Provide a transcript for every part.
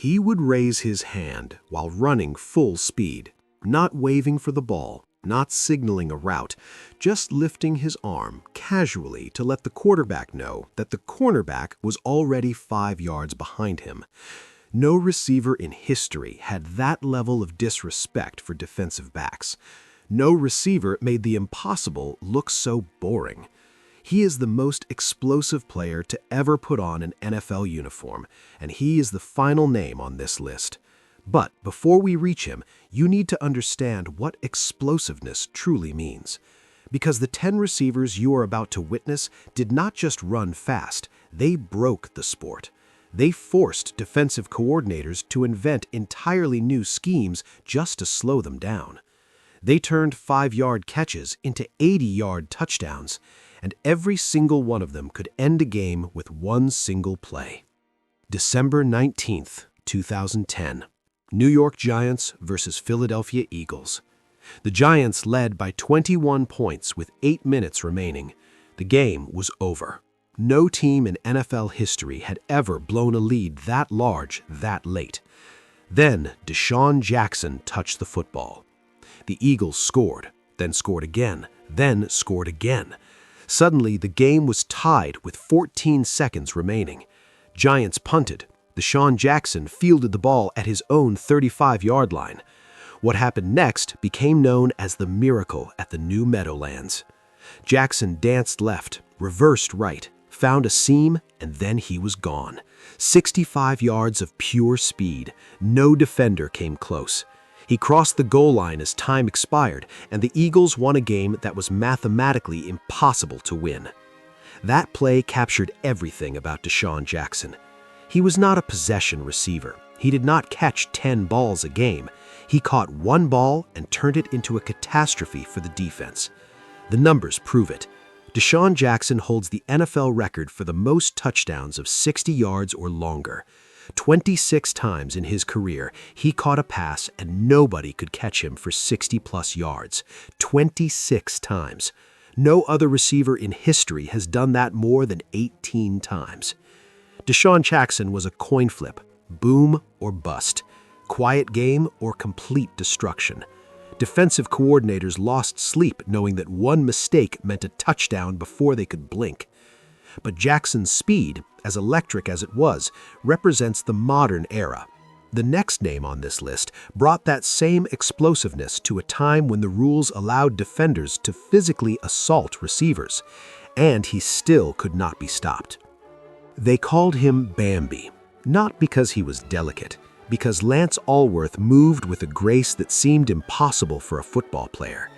He would raise his hand while running full speed, not waving for the ball, not signaling a route, just lifting his arm casually to let the quarterback know that the cornerback was already 5 yards behind him. No receiver in history had that level of disrespect for defensive backs. No receiver made the impossible look so boring. He is the most explosive player to ever put on an NFL uniform, and he is the final name on this list. But before we reach him, you need to understand what explosiveness truly means. Because the 10 receivers you are about to witness did not just run fast, they broke the sport. They forced defensive coordinators to invent entirely new schemes just to slow them down. They turned 5-yard catches into 80-yard touchdowns, and every single one of them could end a game with one single play. December 19th, 2010. New York Giants versus Philadelphia Eagles. The Giants led by 21 points with 8 minutes remaining. The game was over. No team in NFL history had ever blown a lead that large that late. Then DeSean Jackson touched the football. The Eagles scored, then scored again, then scored again. Suddenly, the game was tied with 14 seconds remaining. Giants punted. DeSean Jackson fielded the ball at his own 35-yard line. What happened next became known as the miracle at the New Meadowlands. Jackson danced left, reversed right, found a seam, and then he was gone. 65 yards of pure speed. No defender came close. He crossed the goal line as time expired, and the Eagles won a game that was mathematically impossible to win. That play captured everything about DeSean Jackson. He was not a possession receiver. He did not catch 10 balls a game. He caught one ball and turned it into a catastrophe for the defense. The numbers prove it. DeSean Jackson holds the NFL record for the most touchdowns of 60 yards or longer. 26 times in his career, he caught a pass and nobody could catch him for 60-plus yards. 26 times. No other receiver in history has done that more than 18 times. DeSean Jackson was a coin flip, boom or bust, quiet game or complete destruction. Defensive coordinators lost sleep knowing that one mistake meant a touchdown before they could blink. But Jackson's speed, as electric as it was, represents the modern era. The next name on this list brought that same explosiveness to a time when the rules allowed defenders to physically assault receivers, and he still could not be stopped. They called him Bambi, not because he was delicate, because Lance Alworth moved with a grace that seemed impossible for a football player.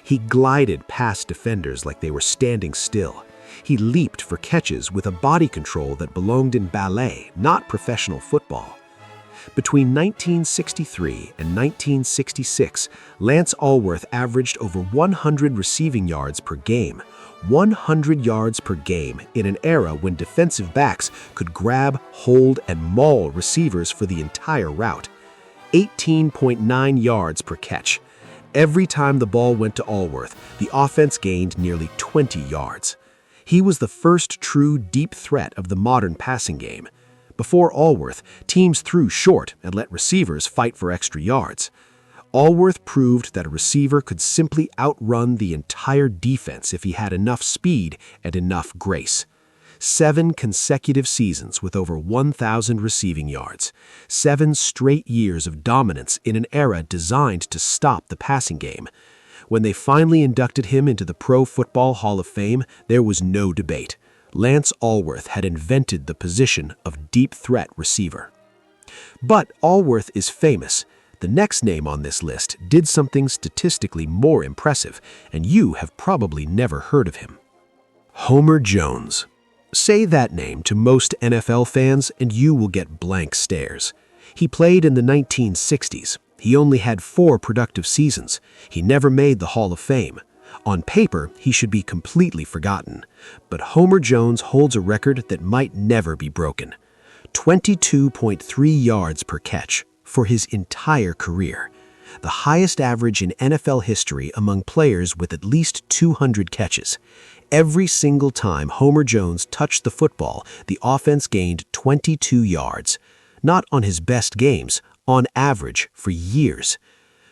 He glided past defenders like they were standing still. He leaped for catches with a body control that belonged in ballet, not professional football. Between 1963 and 1966, Lance Alworth averaged over 100 receiving yards per game. 100 yards per game in an era when defensive backs could grab, hold, and maul receivers for the entire route. 18.9 yards per catch. Every time the ball went to Alworth, the offense gained nearly 20 yards. He was the first true deep threat of the modern passing game. Before Alworth, teams threw short and let receivers fight for extra yards. Alworth proved that a receiver could simply outrun the entire defense if he had enough speed and enough grace. 7 consecutive seasons with over 1,000 receiving yards. 7 straight years of dominance in an era designed to stop the passing game. When they finally inducted him into the Pro Football Hall of Fame, there was no debate. Lance Alworth had invented the position of deep threat receiver. But Alworth is famous. The next name on this list did something statistically more impressive, and you have probably never heard of him. Homer Jones. Say that name to most NFL fans and you will get blank stares. He played in the 1960s. He only had 4 productive seasons. He never made the Hall of Fame. On paper, he should be completely forgotten. But Homer Jones holds a record that might never be broken. 22.3 yards per catch for his entire career. The highest average in NFL history among players with at least 200 catches. Every single time Homer Jones touched the football, the offense gained 22 yards. Not on his best games, on average, for years.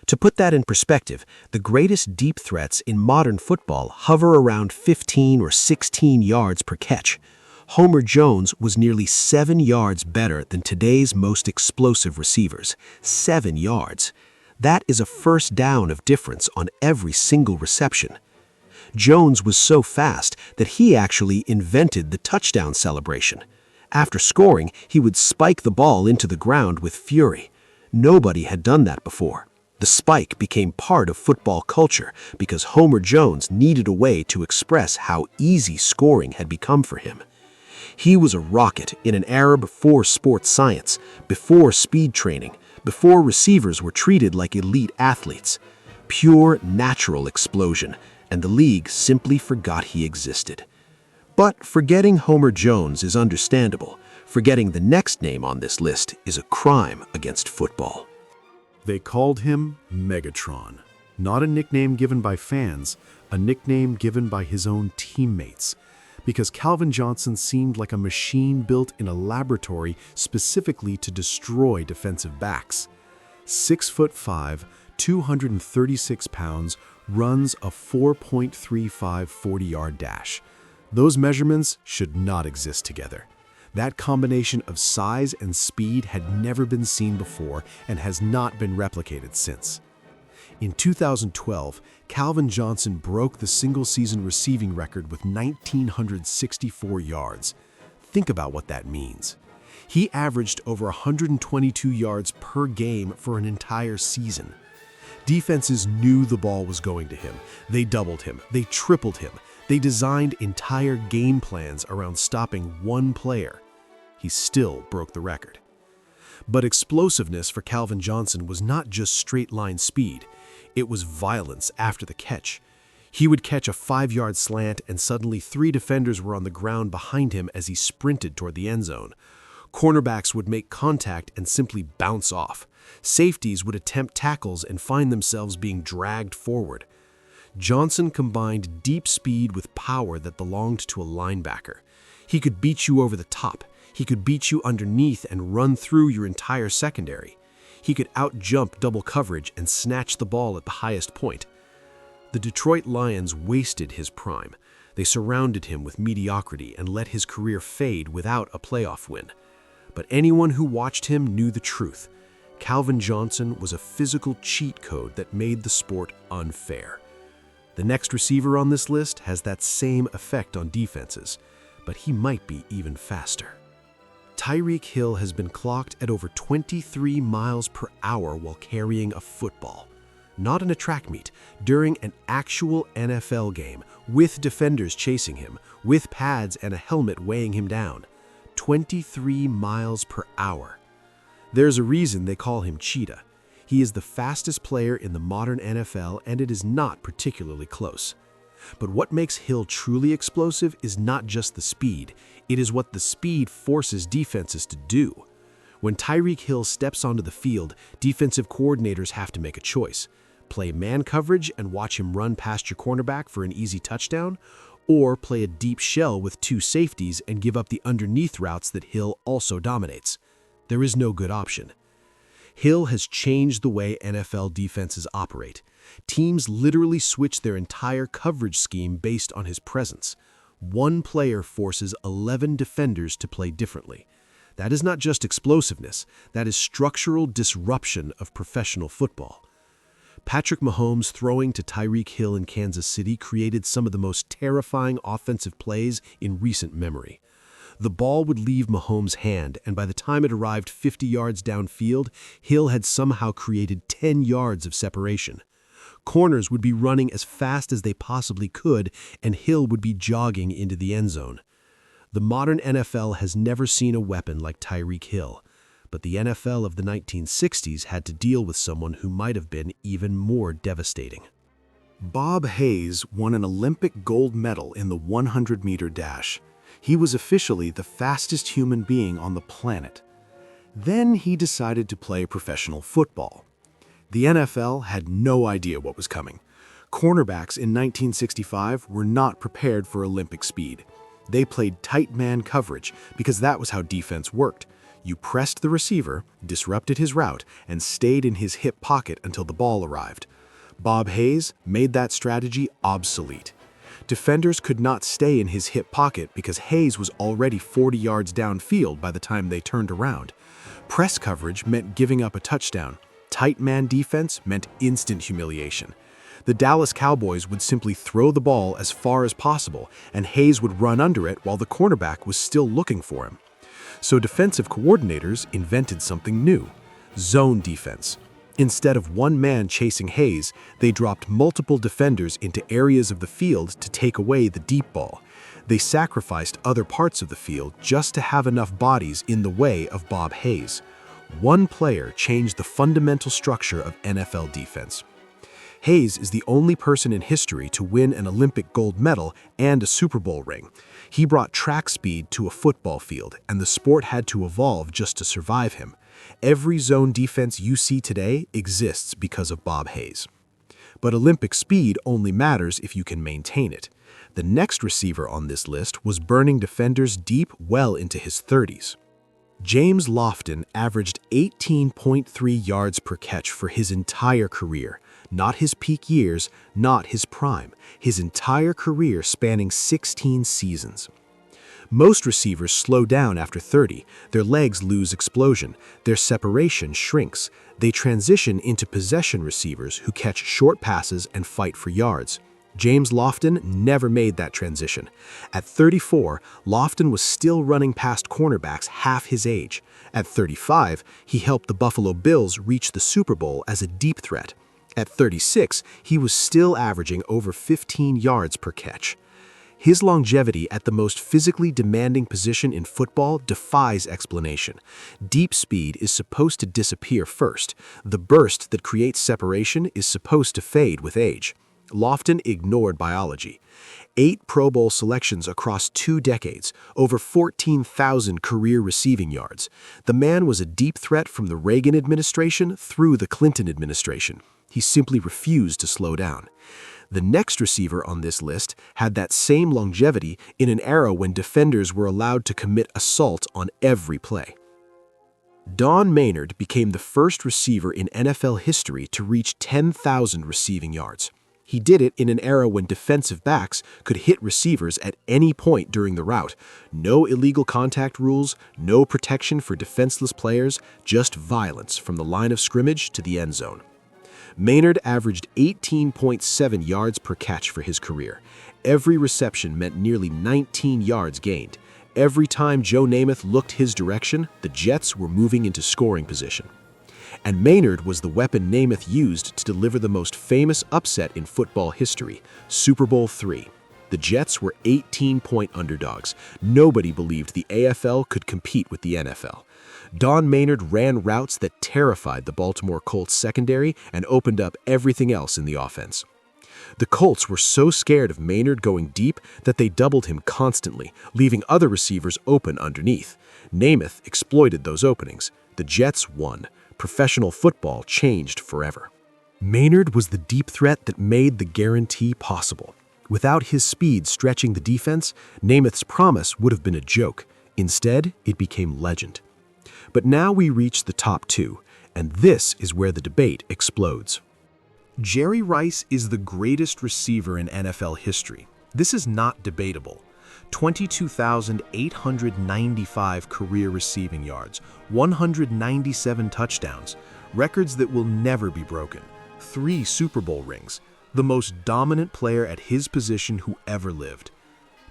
To put that in perspective, the greatest deep threats in modern football hover around 15 or 16 yards per catch. Homer Jones was nearly 7 yards better than today's most explosive receivers. 7 yards. That is a first down of difference on every single reception. Jones was so fast that he actually invented the touchdown celebration. After scoring, he would spike the ball into the ground with fury. Nobody had done that before. The spike became part of football culture because Homer Jones needed a way to express how easy scoring had become for him. He was a rocket in an era before sports science, before speed training, before receivers were treated like elite athletes. Pure, natural explosion, and the league simply forgot he existed. But forgetting Homer Jones is understandable. Forgetting the next name on this list is a crime against football. They called him Megatron. Not a nickname given by fans, a nickname given by his own teammates. Because Calvin Johnson seemed like a machine built in a laboratory specifically to destroy defensive backs. 6'5", 236 pounds, runs a 4.35 40-yard dash. Those measurements should not exist together. That combination of size and speed had never been seen before and has not been replicated since. In 2012, Calvin Johnson broke the single-season receiving record with 1,964 yards. Think about what that means. He averaged over 122 yards per game for an entire season. Defenses knew the ball was going to him. They doubled him. They tripled him. They designed entire game plans around stopping one player. He still broke the record. But explosiveness for Calvin Johnson was not just straight-line speed. It was violence after the catch. He would catch a 5-yard slant and suddenly 3 defenders were on the ground behind him as he sprinted toward the end zone. Cornerbacks would make contact and simply bounce off. Safeties would attempt tackles and find themselves being dragged forward. Johnson combined deep speed with power that belonged to a linebacker. He could beat you over the top. He could beat you underneath and run through your entire secondary. He could out-jump double coverage and snatch the ball at the highest point. The Detroit Lions wasted his prime. They surrounded him with mediocrity and let his career fade without a playoff win. But anyone who watched him knew the truth. Calvin Johnson was a physical cheat code that made the sport unfair. The next receiver on this list has that same effect on defenses, but he might be even faster. Tyreek Hill has been clocked at over 23 miles per hour while carrying a football. Not in a track meet, during an actual NFL game, with defenders chasing him, with pads and a helmet weighing him down. 23 miles per hour. There's a reason they call him Cheetah. He is the fastest player in the modern NFL, and it is not particularly close. But what makes Hill truly explosive is not just the speed. It is what the speed forces defenses to do. When Tyreek Hill steps onto the field, defensive coordinators have to make a choice. Play man coverage and watch him run past your cornerback for an easy touchdown, or play a deep shell with 2 safeties and give up the underneath routes that Hill also dominates. There is no good option. Hill has changed the way NFL defenses operate. Teams literally switch their entire coverage scheme based on his presence. One player forces 11 defenders to play differently. That is not just explosiveness, that is structural disruption of professional football. Patrick Mahomes throwing to Tyreek Hill in Kansas City created some of the most terrifying offensive plays in recent memory. The ball would leave Mahomes' hand, and by the time it arrived 50 yards downfield, Hill had somehow created 10 yards of separation. Corners would be running as fast as they possibly could, and Hill would be jogging into the end zone. The modern NFL has never seen a weapon like Tyreek Hill, but the NFL of the 1960s had to deal with someone who might have been even more devastating. Bob Hayes won an Olympic gold medal in the 100-meter dash. He was officially the fastest human being on the planet. Then he decided to play professional football. The NFL had no idea what was coming. Cornerbacks in 1965 were not prepared for Olympic speed. They played tight man coverage because that was how defense worked. You pressed the receiver, disrupted his route, and stayed in his hip pocket until the ball arrived. Bob Hayes made that strategy obsolete. Defenders could not stay in his hip pocket because Hayes was already 40 yards downfield by the time they turned around. Press coverage meant giving up a touchdown. Tight man defense meant instant humiliation. The Dallas Cowboys would simply throw the ball as far as possible, and Hayes would run under it while the cornerback was still looking for him. So defensive coordinators invented something new: zone defense. Instead of one man chasing Hayes, they dropped multiple defenders into areas of the field to take away the deep ball. They sacrificed other parts of the field just to have enough bodies in the way of Bob Hayes. One player changed the fundamental structure of NFL defense. Hayes is the only person in history to win an Olympic gold medal and a Super Bowl ring. He brought track speed to a football field, and the sport had to evolve just to survive him. Every zone defense you see today exists because of Bob Hayes. But Olympic speed only matters if you can maintain it. The next receiver on this list was burning defenders deep well into his 30s. James Lofton averaged 18.3 yards per catch for his entire career. Not his peak years, not his prime. His entire career spanning 16 seasons. Most receivers slow down after 30. Their legs lose explosion. Their separation shrinks. They transition into possession receivers who catch short passes and fight for yards. James Lofton never made that transition. At 34, Lofton was still running past cornerbacks half his age. At 35, he helped the Buffalo Bills reach the Super Bowl as a deep threat. At 36, he was still averaging over 15 yards per catch. His longevity at the most physically demanding position in football defies explanation. Deep speed is supposed to disappear first. The burst that creates separation is supposed to fade with age. Lofton ignored biology. 8 Pro Bowl selections across 2 decades, over 14,000 career receiving yards. The man was a deep threat from the Reagan administration through the Clinton administration. He simply refused to slow down. The next receiver on this list had that same longevity in an era when defenders were allowed to commit assault on every play. Don Maynard became the first receiver in NFL history to reach 10,000 receiving yards. He did it in an era when defensive backs could hit receivers at any point during the route. No illegal contact rules, no protection for defenseless players, just violence from the line of scrimmage to the end zone. Maynard averaged 18.7 yards per catch for his career. Every reception meant nearly 19 yards gained. Every time Joe Namath looked his direction, the Jets were moving into scoring position. And Maynard was the weapon Namath used to deliver the most famous upset in football history, Super Bowl III. The Jets were 18-point underdogs. Nobody believed the AFL could compete with the NFL. Don Maynard ran routes that terrified the Baltimore Colts secondary and opened up everything else in the offense. The Colts were so scared of Maynard going deep that they doubled him constantly, leaving other receivers open underneath. Namath exploited those openings. The Jets won. Professional football changed forever. Maynard was the deep threat that made the guarantee possible. Without his speed stretching the defense, Namath's promise would have been a joke. Instead, it became legend. But now we reach the top 2, and this is where the debate explodes. Jerry Rice is the greatest receiver in NFL history. This is not debatable. 22,895 career receiving yards, 197 touchdowns, records that will never be broken, 3 Super Bowl rings, the most dominant player at his position who ever lived.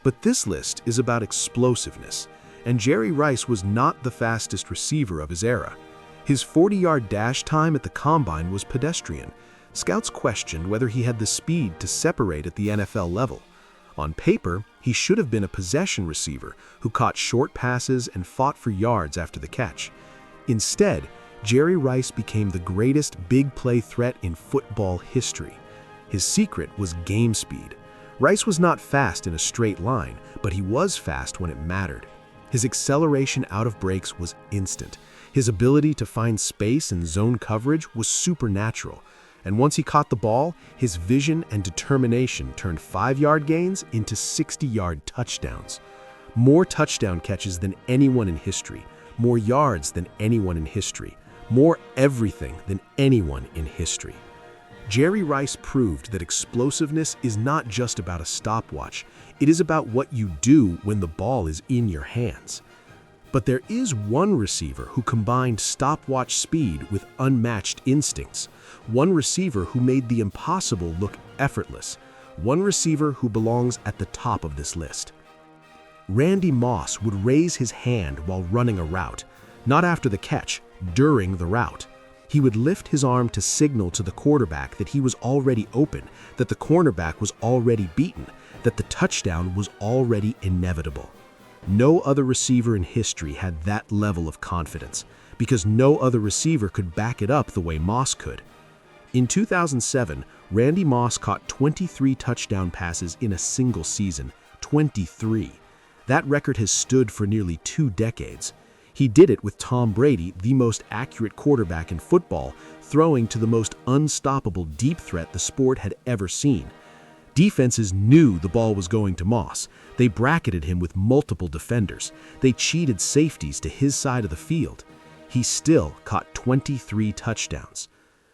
But this list is about explosiveness, and Jerry Rice was not the fastest receiver of his era. His 40-yard dash time at the Combine was pedestrian. Scouts questioned whether he had the speed to separate at the NFL level. On paper, he should have been a possession receiver who caught short passes and fought for yards after the catch. Instead, Jerry Rice became the greatest big play threat in football history. His secret was game speed. Rice was not fast in a straight line, but he was fast when it mattered. His acceleration out of breaks was instant. His ability to find space and zone coverage was supernatural. And once he caught the ball, his vision and determination turned 5-yard gains into 60-yard touchdowns. More touchdown catches than anyone in history, more yards than anyone in history, more everything than anyone in history. Jerry Rice proved that explosiveness is not just about a stopwatch, it is about what you do when the ball is in your hands. But there is one receiver who combined stopwatch speed with unmatched instincts, one receiver who made the impossible look effortless, one receiver who belongs at the top of this list. Randy Moss would raise his hand while running a route, not after the catch, during the route. He would lift his arm to signal to the quarterback that he was already open, that the cornerback was already beaten, that the touchdown was already inevitable. No other receiver in history had that level of confidence, because no other receiver could back it up the way Moss could. In 2007, Randy Moss caught 23 touchdown passes in a single season, 23. That record has stood for nearly 2 decades. He did it with Tom Brady, the most accurate quarterback in football, throwing to the most unstoppable deep threat the sport had ever seen. Defenses knew the ball was going to Moss. They bracketed him with multiple defenders. They cheated safeties to his side of the field. He still caught 23 touchdowns.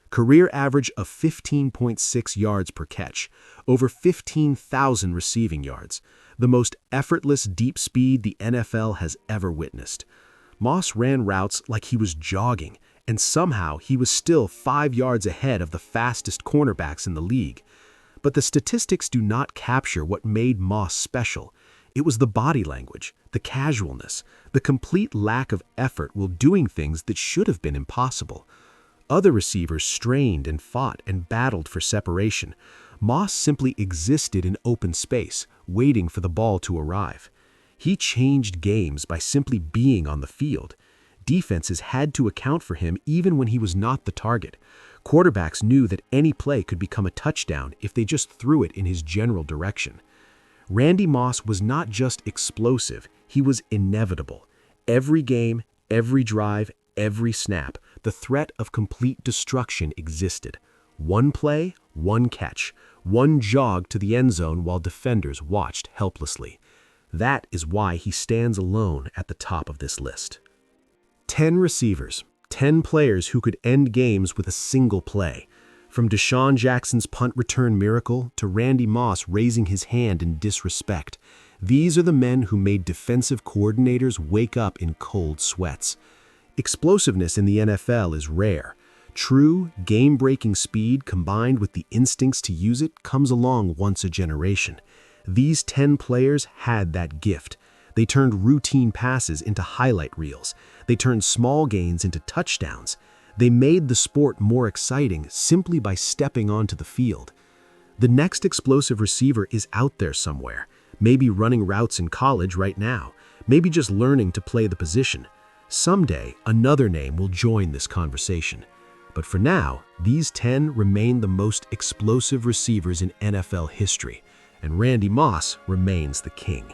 Career average of 15.6 yards per catch, over 15,000 receiving yards, the most effortless deep speed the NFL has ever witnessed. Moss ran routes like he was jogging, and somehow he was still 5 yards ahead of the fastest cornerbacks in the league. But the statistics do not capture what made Moss special. It was the body language, the casualness, the complete lack of effort while doing things that should have been impossible. Other receivers strained and fought and battled for separation. Moss simply existed in open space, waiting for the ball to arrive. He changed games by simply being on the field. Defenses had to account for him even when he was not the target. Quarterbacks knew that any play could become a touchdown if they just threw it in his general direction. Randy Moss was not just explosive, he was inevitable. Every game, every drive, every snap, the threat of complete destruction existed. One play, one catch, one jog to the end zone while defenders watched helplessly. That is why he stands alone at the top of this list. 10 receivers, 10 players who could end games with a single play. From DeSean Jackson's punt return miracle to Randy Moss raising his hand in disrespect, these are the men who made defensive coordinators wake up in cold sweats. Explosiveness in the NFL is rare. True, game-breaking speed combined with the instincts to use it comes along once a generation. These 10 players had that gift. They turned routine passes into highlight reels. They turned small gains into touchdowns. They made the sport more exciting simply by stepping onto the field. The next explosive receiver is out there somewhere, maybe running routes in college right now, maybe just learning to play the position. Someday, another name will join this conversation. But for now, these 10 remain the most explosive receivers in NFL history, and Randy Moss remains the king.